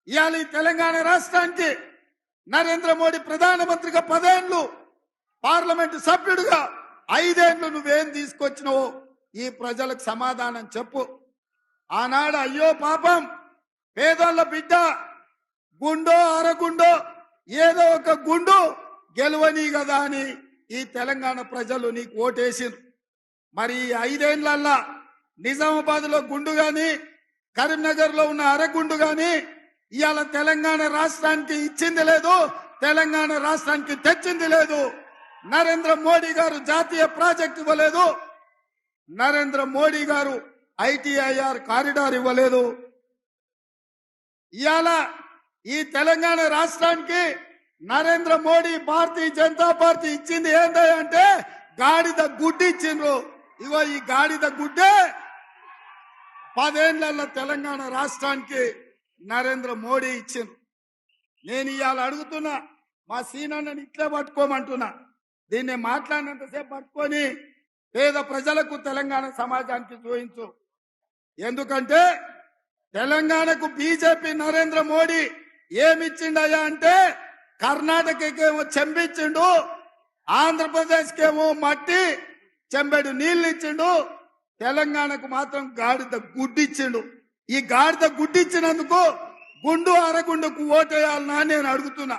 ఇవాళ ఈ తెలంగాణ రాష్ట్రానికి నరేంద్ర మోడీ ప్రధానమంత్రిగా 10 ఏళ్లు, పార్లమెంటు సభ్యుడిగా 5 ఏళ్లు నువ్వేం తీసుకొచ్చినావో ఈ ప్రజలకు సమాధానం చెప్పు. ఆనాడు అయ్యో పాపం పేదోళ్ళ బిడ్డ గుండో అరగుండో ఏదో ఒక గుండు గెలవని కదా అని ఈ తెలంగాణ ప్రజలు నీకు ఓటేసిరు. మరి 5 ఏళ్లల్లా నిజామాబాద్ లో గుండు గాని, కరీంనగర్ లో ఉన్న అరగుండు గాని ఇవాళ తెలంగాణ రాష్ట్రానికి ఇచ్చింది లేదు, తెలంగాణ రాష్ట్రానికి తెచ్చింది లేదు. నరేంద్ర మోడీ గారు జాతీయ ప్రాజెక్ట్ ఇవ్వలేదు, నరేంద్ర మోడీ గారు ITIR కారిడార్ ఇవ్వలేదు. ఇవాళ ఈ తెలంగాణ రాష్ట్రానికి నరేంద్ర మోడీ భారతీయ జనతా పార్టీ ఇచ్చింది ఏంటంటే గాడిద గుడ్డి ఇచ్చిండ్రు. ఇగో ఈ గాడిద గుడ్డే 10 ఏళ్ల తెలంగాణ రాష్ట్రానికి నరేంద్ర మోడీ ఇచ్చిండ్రు. నేను ఇవాళ అడుగుతున్నా, మా సీనన్నని ఇట్లే పట్టుకోమంటున్నా. దీన్ని మాట్లాడినంతసేపు పట్టుకొని పేద ప్రజలకు తెలంగాణ సమాజానికి చూపించు. ఎందుకంటే తెలంగాణకు బీజేపీ నరేంద్ర మోడీ ఏమిచ్చిండయా అంటే కర్ణాటకకేమో చెంబిచ్చిండు, ఆంధ్రప్రదేశ్కేమో మట్టి చెంబెడు నీళ్లు ఇచ్చిండు, తెలంగాణకు మాత్రం గాడిద గుడ్డిచ్చిండు. ఈ గాడిద గుడ్డిచ్చినందుకు గుండు అరగుండుకు ఓటేయాలనా నేను అడుగుతున్నా.